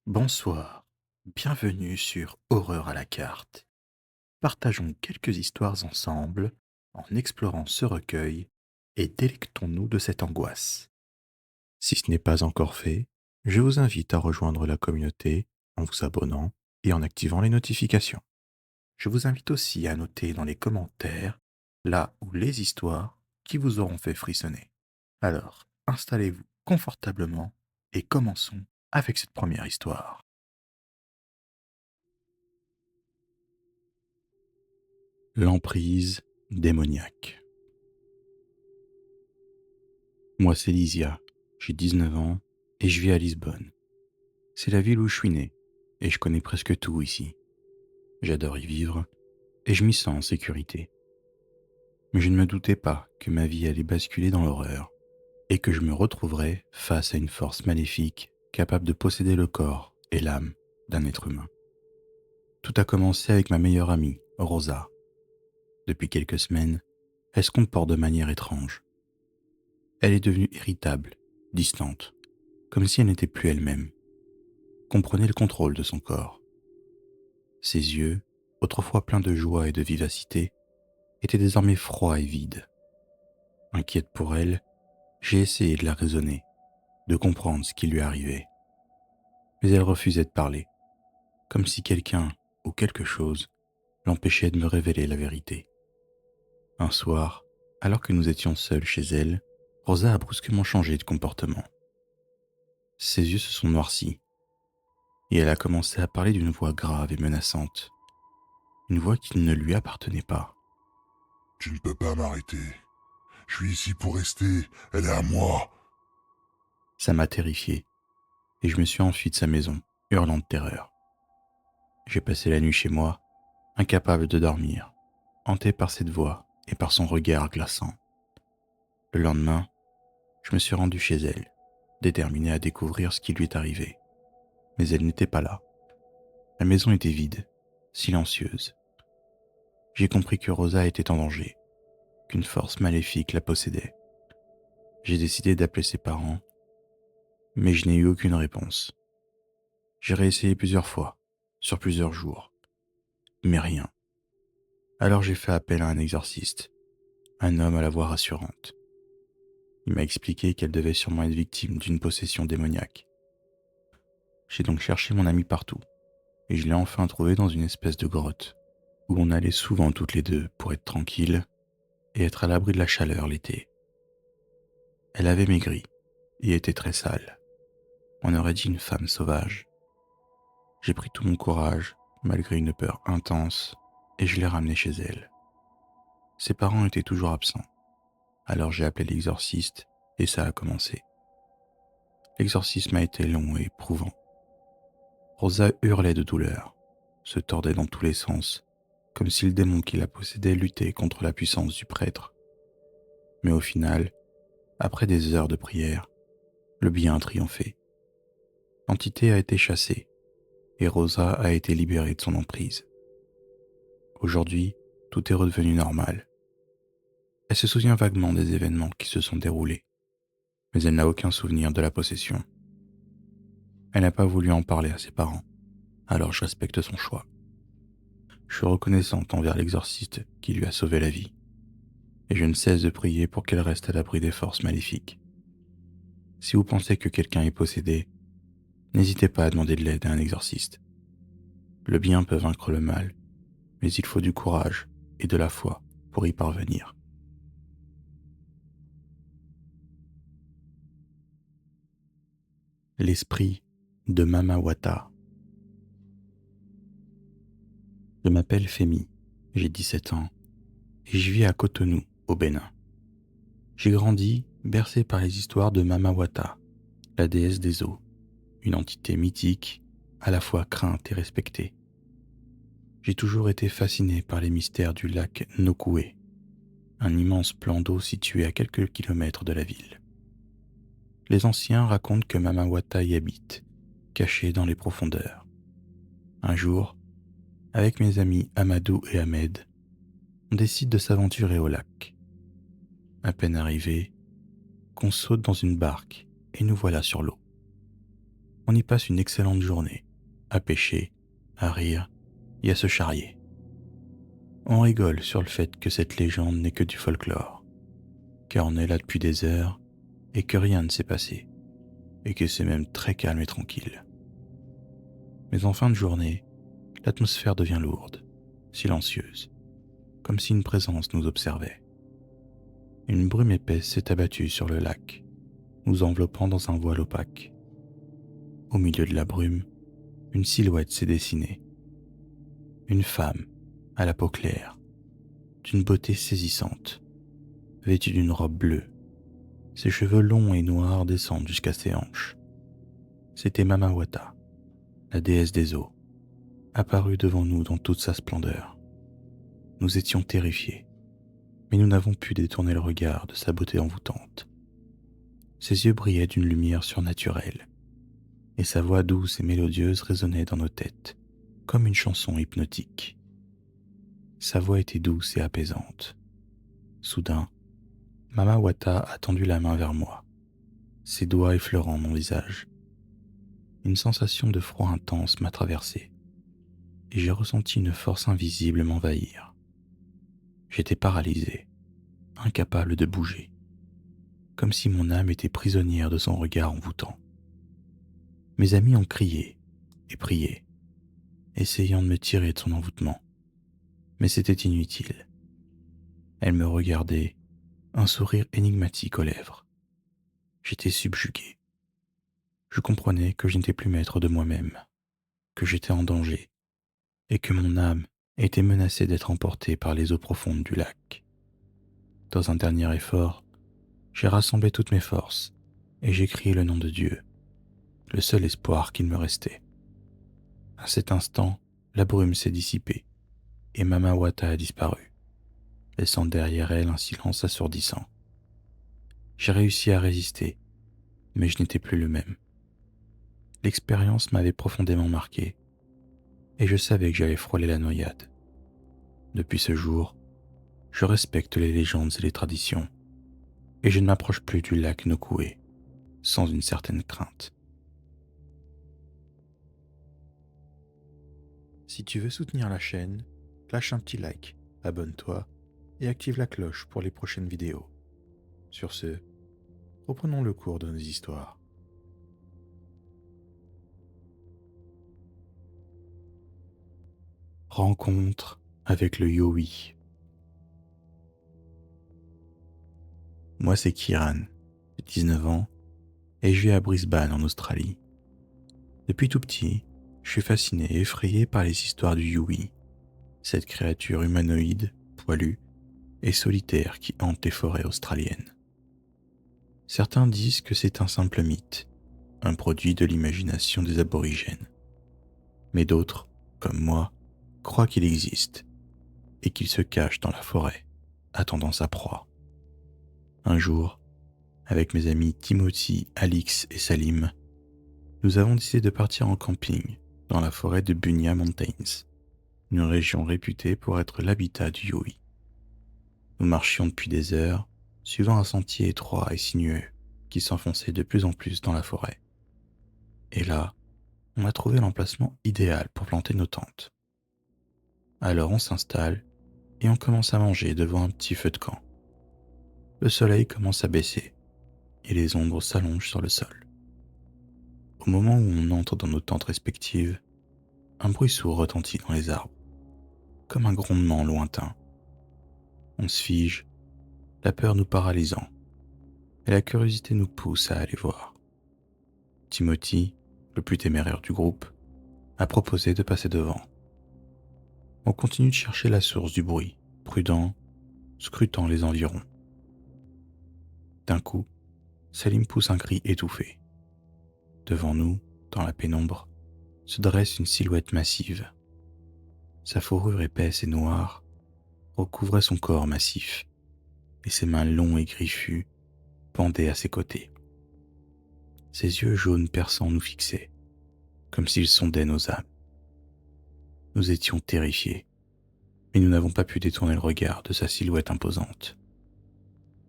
Bonsoir, bienvenue sur Horreur à la carte. Partageons quelques histoires ensemble en explorant ce recueil et délectons-nous de cette angoisse. Si ce n'est pas encore fait, je vous invite à rejoindre la communauté en vous abonnant et en activant les notifications. Je vous invite aussi à noter dans les commentaires là où les histoires qui vous auront fait frissonner. Alors, installez-vous confortablement et commençons avec cette première histoire. L'emprise démoniaque. Moi, c'est Lysia, j'ai 19 ans et je vis à Lisbonne. C'est la ville où je suis né et je connais presque tout ici. J'adore y vivre et je m'y sens en sécurité. Mais je ne me doutais pas que ma vie allait basculer dans l'horreur et que je me retrouverais face à une force maléfique capable de posséder le corps et l'âme d'un être humain. Tout a commencé avec ma meilleure amie, Rosa. Depuis quelques semaines, elle se comporte de manière étrange. Elle est devenue irritable, distante, comme si elle n'était plus elle-même, qu'on prenait le contrôle de son corps. Ses yeux, autrefois pleins de joie et de vivacité, étaient désormais froids et vides. Inquiète pour elle, j'ai essayé de la raisonner, de comprendre ce qui lui arrivait. Mais elle refusait de parler, comme si quelqu'un ou quelque chose l'empêchait de me révéler la vérité. Un soir, alors que nous étions seuls chez elle, Rosa a brusquement changé de comportement. Ses yeux se sont noircis, et elle a commencé à parler d'une voix grave et menaçante, une voix qui ne lui appartenait pas. Tu ne peux pas m'arrêter. Je suis ici pour rester. Elle est à moi. Ça m'a terrifié, et je me suis enfui de sa maison, hurlant de terreur. J'ai passé la nuit chez moi, incapable de dormir, hanté par cette voix et par son regard glaçant. Le lendemain, je me suis rendu chez elle, déterminé à découvrir ce qui lui est arrivé. Mais elle n'était pas là. La maison était vide, silencieuse. J'ai compris que Rosa était en danger, qu'une force maléfique la possédait. J'ai décidé d'appeler ses parents, mais je n'ai eu aucune réponse. J'ai réessayé plusieurs fois, sur plusieurs jours, mais rien. Alors j'ai fait appel à un exorciste, un homme à la voix rassurante. Il m'a expliqué qu'elle devait sûrement être victime d'une possession démoniaque. J'ai donc cherché mon amie partout, et je l'ai enfin trouvée dans une espèce de grotte, où on allait souvent toutes les deux pour être tranquille et être à l'abri de la chaleur l'été. Elle avait maigri et était très sale. On aurait dit une femme sauvage. J'ai pris tout mon courage, malgré une peur intense, et je l'ai ramenée chez elle. Ses parents étaient toujours absents, alors j'ai appelé l'exorciste et ça a commencé. L'exorcisme a été long et éprouvant. Rosa hurlait de douleur, se tordait dans tous les sens, comme si le démon qui la possédait luttait contre la puissance du prêtre. Mais au final, après des heures de prière, le bien a triomphé. L'entité a été chassée et Rosa a été libérée de son emprise. Aujourd'hui, tout est redevenu normal. Elle se souvient vaguement des événements qui se sont déroulés, mais elle n'a aucun souvenir de la possession. Elle n'a pas voulu en parler à ses parents, alors je respecte son choix. Je suis reconnaissante envers l'exorciste qui lui a sauvé la vie, et je ne cesse de prier pour qu'elle reste à l'abri des forces maléfiques. Si vous pensez que quelqu'un est possédé, n'hésitez pas à demander de l'aide à un exorciste. Le bien peut vaincre le mal, mais il faut du courage et de la foi pour y parvenir. L'esprit de Mama Wata. Je m'appelle Femi, j'ai 17 ans et je vis à Cotonou, au Bénin. J'ai grandi bercé par les histoires de Mama Wata, la déesse des eaux, une entité mythique, à la fois crainte et respectée. J'ai toujours été fasciné par les mystères du lac Nokoué, un immense plan d'eau situé à quelques kilomètres de la ville. Les anciens racontent que Mama Wata y habite, caché dans les profondeurs. Un jour, avec mes amis Amadou et Ahmed, on décide de s'aventurer au lac. À peine arrivé, qu'on saute dans une barque et nous voilà sur l'eau. On y passe une excellente journée, à pêcher, à rire et à se charrier. On rigole sur le fait que cette légende n'est que du folklore, car on est là depuis des heures et que rien ne s'est passé, et que c'est même très calme et tranquille. Mais en fin de journée, l'atmosphère devient lourde, silencieuse, comme si une présence nous observait. Une brume épaisse s'est abattue sur le lac, nous enveloppant dans un voile opaque. Au milieu de la brume, une silhouette s'est dessinée. Une femme, à la peau claire, d'une beauté saisissante, vêtue d'une robe bleue. Ses cheveux longs et noirs descendent jusqu'à ses hanches. C'était Mama Wata, la déesse des eaux, apparue devant nous dans toute sa splendeur. Nous étions terrifiés, mais nous n'avons pu détourner le regard de sa beauté envoûtante. Ses yeux brillaient d'une lumière surnaturelle, et sa voix douce et mélodieuse résonnait dans nos têtes, comme une chanson hypnotique. Sa voix était douce et apaisante. Soudain, Mama Wata a tendu la main vers moi, ses doigts effleurant mon visage. Une sensation de froid intense m'a traversé, et j'ai ressenti une force invisible m'envahir. J'étais paralysé, incapable de bouger, comme si mon âme était prisonnière de son regard envoûtant. Mes amis ont crié et prié, essayant de me tirer de son envoûtement, mais c'était inutile. Elle me regardait, un sourire énigmatique aux lèvres. J'étais subjugué. Je comprenais que je n'étais plus maître de moi-même, que j'étais en danger, et que mon âme était menacée d'être emportée par les eaux profondes du lac. Dans un dernier effort, j'ai rassemblé toutes mes forces, et j'ai crié le nom de Dieu, le seul espoir qu'il me restait. À cet instant, la brume s'est dissipée, et Mama Wata a disparu, laissant derrière elle un silence assourdissant. J'ai réussi à résister, mais je n'étais plus le même. L'expérience m'avait profondément marqué, et je savais que j'allais frôler la noyade. Depuis ce jour, je respecte les légendes et les traditions, et je ne m'approche plus du lac Nokoué sans une certaine crainte. Si tu veux soutenir la chaîne, lâche un petit like, abonne-toi et active la cloche pour les prochaines vidéos. Sur ce, reprenons le cours de nos histoires. Rencontre avec le Yowie. Moi c'est Kiran, j'ai 19 ans et je vis à Brisbane en Australie. Depuis tout petit, je suis fasciné et effrayé par les histoires du Yowie, cette créature humanoïde, poilue et solitaire qui hante les forêts australiennes. Certains disent que c'est un simple mythe, un produit de l'imagination des aborigènes. Mais d'autres, comme moi, croient qu'il existe et qu'il se cache dans la forêt, attendant sa proie. Un jour, avec mes amis Timothy, Alix et Salim, nous avons décidé de partir en camping dans la forêt de Bunya Mountains, une région réputée pour être l'habitat du Yowie. Nous marchions depuis des heures, suivant un sentier étroit et sinueux qui s'enfonçait de plus en plus dans la forêt. Et là, on a trouvé l'emplacement idéal pour planter nos tentes. Alors on s'installe et on commence à manger devant un petit feu de camp. Le soleil commence à baisser et les ombres s'allongent sur le sol. Au moment où on entre dans nos tentes respectives, un bruit sourd retentit dans les arbres, comme un grondement lointain. On se fige, la peur nous paralysant, et la curiosité nous pousse à aller voir. Timothy, le plus téméraire du groupe, a proposé de passer devant. On continue de chercher la source du bruit, prudent, scrutant les environs. D'un coup, Salim pousse un cri étouffé. Devant nous, dans la pénombre, se dresse une silhouette massive. Sa fourrure épaisse et noire recouvrait son corps massif, et ses mains longs et griffues pendaient à ses côtés. Ses yeux jaunes perçants nous fixaient, comme s'ils sondaient nos âmes. Nous étions terrifiés, mais nous n'avons pas pu détourner le regard de sa silhouette imposante.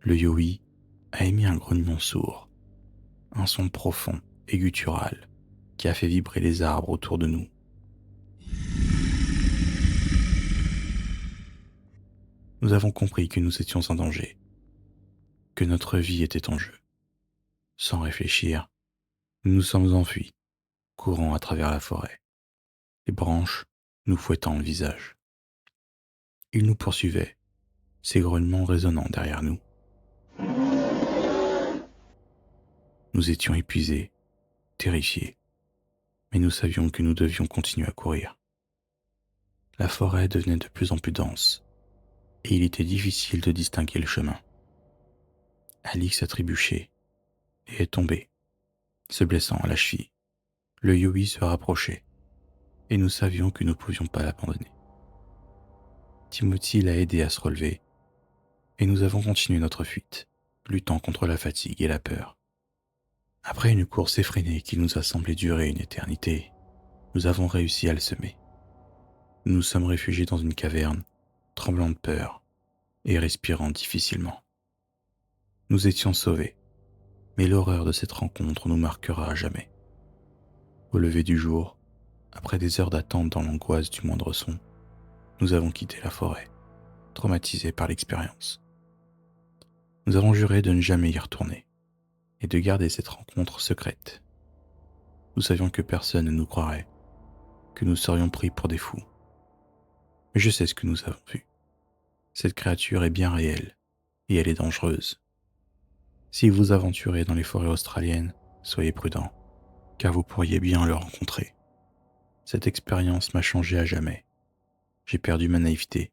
Le Yowie a émis un grognement sourd, un son profond et guttural, qui a fait vibrer les arbres autour de nous. Nous avons compris que nous étions en danger, que notre vie était en jeu. Sans réfléchir, nous nous sommes enfuis, courant à travers la forêt, les branches nous fouettant le visage. Ils nous poursuivaient, ces grognements résonnant derrière nous. Nous étions épuisés, terrifiés, mais nous savions que nous devions continuer à courir. La forêt devenait de plus en plus dense, et il était difficile de distinguer le chemin. Alix a trébuché et est tombé, se blessant à la cheville. Le Yowie se rapprochait, et nous savions que nous ne pouvions pas l'abandonner. Timothy l'a aidé à se relever, et nous avons continué notre fuite, luttant contre la fatigue et la peur. Après une course effrénée qui nous a semblé durer une éternité, nous avons réussi à le semer. Nous nous sommes réfugiés dans une caverne, tremblant de peur et respirant difficilement. Nous étions sauvés, mais l'horreur de cette rencontre nous marquera à jamais. Au lever du jour, après des heures d'attente dans l'angoisse du moindre son, nous avons quitté la forêt, traumatisés par l'expérience. Nous avons juré de ne jamais y retourner et de garder cette rencontre secrète. Nous savions que personne ne nous croirait, que nous serions pris pour des fous. Mais je sais ce que nous avons vu. Cette créature est bien réelle et elle est dangereuse. Si vous vous aventurez dans les forêts australiennes, soyez prudents, car vous pourriez bien le rencontrer. Cette expérience m'a changé à jamais. J'ai perdu ma naïveté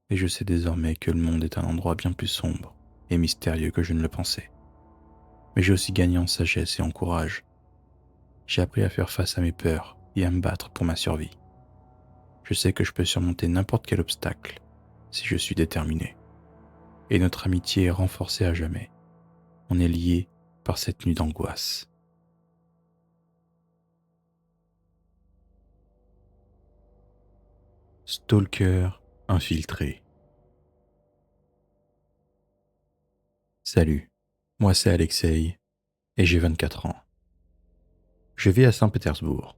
et je sais désormais que le monde est un endroit bien plus sombre et mystérieux que je ne le pensais. Mais j'ai aussi gagné en sagesse et en courage. J'ai appris à faire face à mes peurs et à me battre pour ma survie. Je sais que je peux surmonter n'importe quel obstacle si je suis déterminé. Et notre amitié est renforcée à jamais. On est liés par cette nuit d'angoisse. Stalker infiltré. Salut, moi c'est Alexei et j'ai 24 ans. Je vis à Saint-Pétersbourg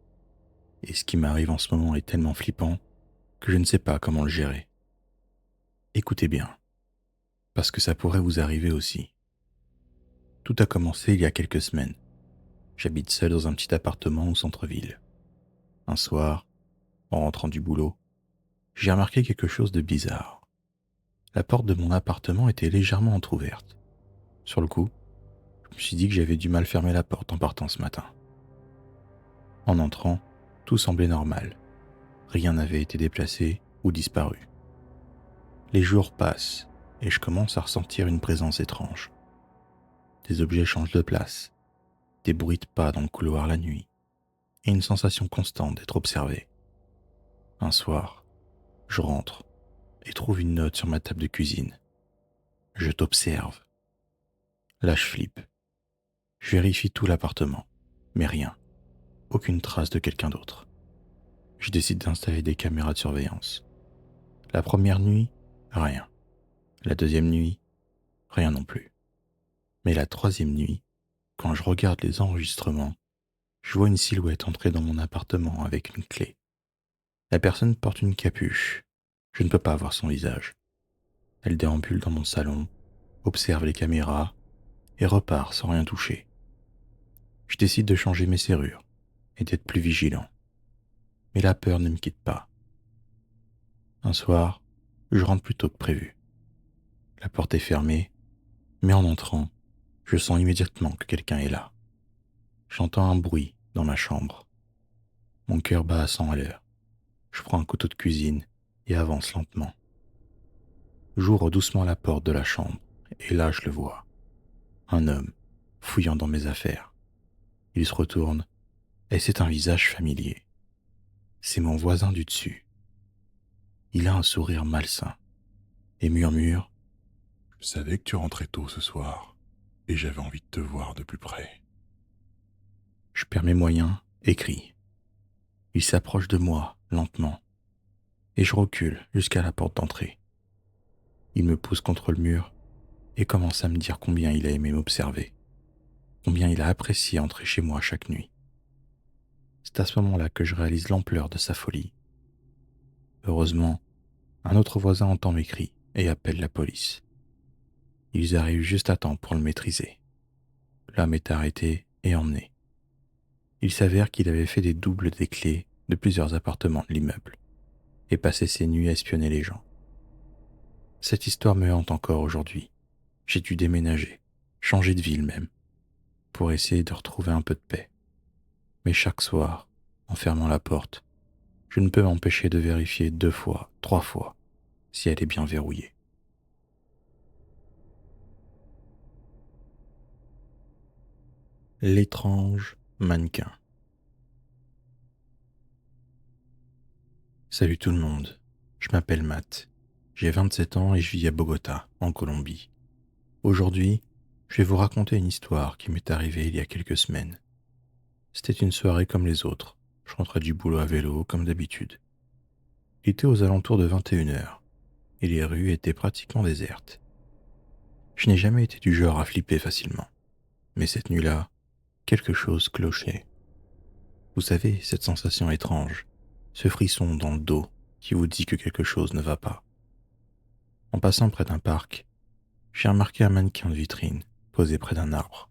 et ce qui m'arrive en ce moment est tellement flippant que je ne sais pas comment le gérer. Écoutez bien, parce que ça pourrait vous arriver aussi. Tout a commencé il y a quelques semaines. J'habite seul dans un petit appartement au centre-ville. Un soir, en rentrant du boulot, j'ai remarqué quelque chose de bizarre. La porte de mon appartement était légèrement entr'ouverte. Sur le coup, je me suis dit que j'avais dû mal fermer la porte en partant ce matin. En entrant, tout semblait normal. Rien n'avait été déplacé ou disparu. Les jours passent et je commence à ressentir une présence étrange. Des objets changent de place, des bruits de pas dans le couloir la nuit et une sensation constante d'être observé. Un soir, je rentre et trouve une note sur ma table de cuisine. Je t'observe. Là, je flippe. Je vérifie tout l'appartement, mais rien. Aucune trace de quelqu'un d'autre. Je décide d'installer des caméras de surveillance. La première nuit, rien. La deuxième nuit, rien non plus. Mais la troisième nuit, quand je regarde les enregistrements, je vois une silhouette entrer dans mon appartement avec une clé. La personne porte une capuche. Je ne peux pas voir son visage. Elle déambule dans mon salon, observe les caméras et repart sans rien toucher. Je décide de changer mes serrures et d'être plus vigilant. Mais la peur ne me quitte pas. Un soir, je rentre plus tôt que prévu. La porte est fermée, mais en entrant, je sens immédiatement que quelqu'un est là. J'entends un bruit dans ma chambre. Mon cœur bat à 100 à l'heure. Je prends un couteau de cuisine et avance lentement. J'ouvre doucement la porte de la chambre et là je le vois. Un homme, fouillant dans mes affaires. Il se retourne et c'est un visage familier. C'est mon voisin du dessus. Il a un sourire malsain et murmure: Je savais que tu rentrais tôt ce soir, et j'avais envie de te voir de plus près. Je perds mes moyens et crie. Il s'approche de moi, lentement, et je recule jusqu'à la porte d'entrée. Il me pousse contre le mur et commence à me dire combien il a aimé m'observer, combien il a apprécié entrer chez moi chaque nuit. C'est à ce moment-là que je réalise l'ampleur de sa folie. Heureusement, un autre voisin entend mes cris et appelle la police. Ils arrivent juste à temps pour le maîtriser. L'homme est arrêté et emmené. Il s'avère qu'il avait fait des doubles des clés de plusieurs appartements de l'immeuble et passé ses nuits à espionner les gens. Cette histoire me hante encore aujourd'hui. J'ai dû déménager, changer de ville même, pour essayer de retrouver un peu de paix. Mais chaque soir, en fermant la porte, je ne peux m'empêcher de vérifier 2 fois, 3 fois, si elle est bien verrouillée. L'étrange mannequin. Salut tout le monde, je m'appelle Matt. J'ai 27 ans et je vis à Bogota, en Colombie. Aujourd'hui, je vais vous raconter une histoire qui m'est arrivée il y a quelques semaines. C'était une soirée comme les autres. Je rentrais du boulot à vélo comme d'habitude. Il était aux alentours de 21h et les rues étaient pratiquement désertes. Je n'ai jamais été du genre à flipper facilement. Mais cette nuit-là, quelque chose clochait. Vous savez, cette sensation étrange, ce frisson dans le dos qui vous dit que quelque chose ne va pas. En passant près d'un parc, j'ai remarqué un mannequin de vitrine posé près d'un arbre.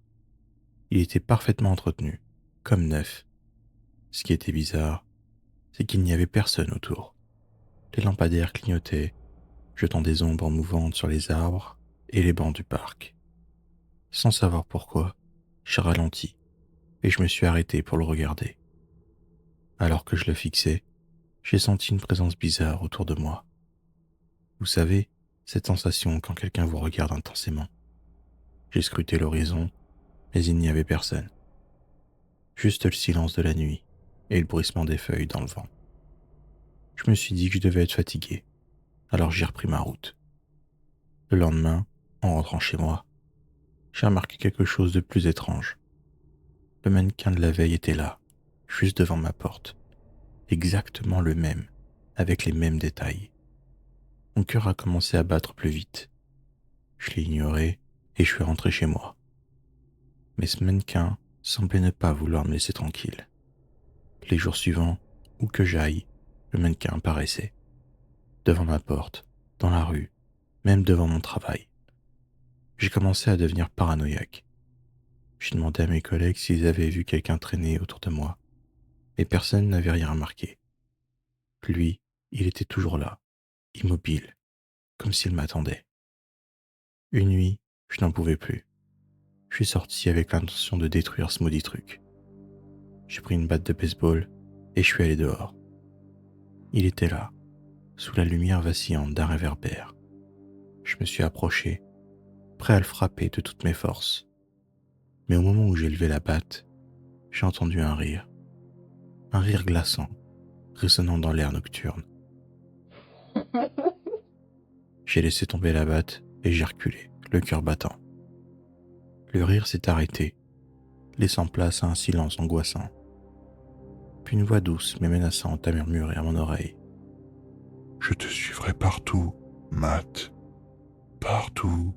Il était parfaitement entretenu, comme neuf. Ce qui était bizarre, c'est qu'il n'y avait personne autour. Les lampadaires clignotaient, jetant des ombres mouvantes sur les arbres et les bancs du parc. Sans savoir pourquoi, j'ai ralenti et je me suis arrêté pour le regarder. Alors que je le fixais, j'ai senti une présence bizarre autour de moi. Vous savez, cette sensation quand quelqu'un vous regarde intensément. J'ai scruté l'horizon, mais il n'y avait personne. Juste le silence de la nuit et le bruissement des feuilles dans le vent. Je me suis dit que je devais être fatigué, alors j'ai repris ma route. Le lendemain, en rentrant chez moi, j'ai remarqué quelque chose de plus étrange. Le mannequin de la veille était là, juste devant ma porte. Exactement le même, avec les mêmes détails. Mon cœur a commencé à battre plus vite. Je l'ai ignoré et je suis rentré chez moi. Mais ce mannequin semblait ne pas vouloir me laisser tranquille. Les jours suivants, où que j'aille, le mannequin apparaissait. Devant ma porte, dans la rue, même devant mon travail. J'ai commencé à devenir paranoïaque. J'ai demandé à mes collègues s'ils avaient vu quelqu'un traîner autour de moi, mais personne n'avait rien remarqué. Lui, il était toujours là, immobile, comme s'il m'attendait. Une nuit, je n'en pouvais plus. Je suis sorti avec l'intention de détruire ce maudit truc. J'ai pris une batte de baseball et je suis allé dehors. Il était là, sous la lumière vacillante d'un réverbère. Je me suis approché, prêt à le frapper de toutes mes forces. Mais au moment où j'ai levé la batte, j'ai entendu un rire glaçant, résonnant dans l'air nocturne. J'ai laissé tomber la batte et j'ai reculé, le cœur battant. Le rire s'est arrêté, laissant place à un silence angoissant. Puis une voix douce mais menaçante a murmuré à mon oreille. Je te suivrai partout, Matt. Partout.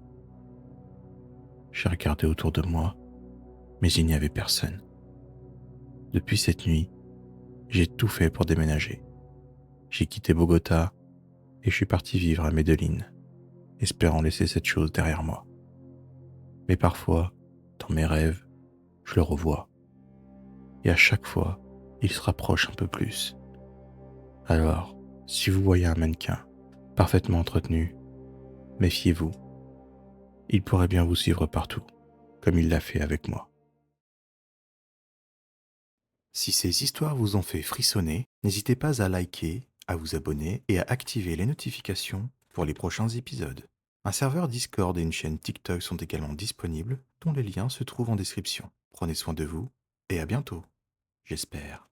J'ai regardé autour de moi, mais il n'y avait personne. Depuis cette nuit, j'ai tout fait pour déménager. J'ai quitté Bogota et je suis parti vivre à Medellín, espérant laisser cette chose derrière moi. Mais parfois, dans mes rêves, je le revois. Et à chaque fois, il se rapproche un peu plus. Alors, si vous voyez un mannequin parfaitement entretenu, méfiez-vous. Il pourrait bien vous suivre partout, comme il l'a fait avec moi. Si ces histoires vous ont fait frissonner, n'hésitez pas à liker, à vous abonner et à activer les notifications pour les prochains épisodes. Un serveur Discord et une chaîne TikTok sont également disponibles, dont les liens se trouvent en description. Prenez soin de vous et à bientôt, j'espère.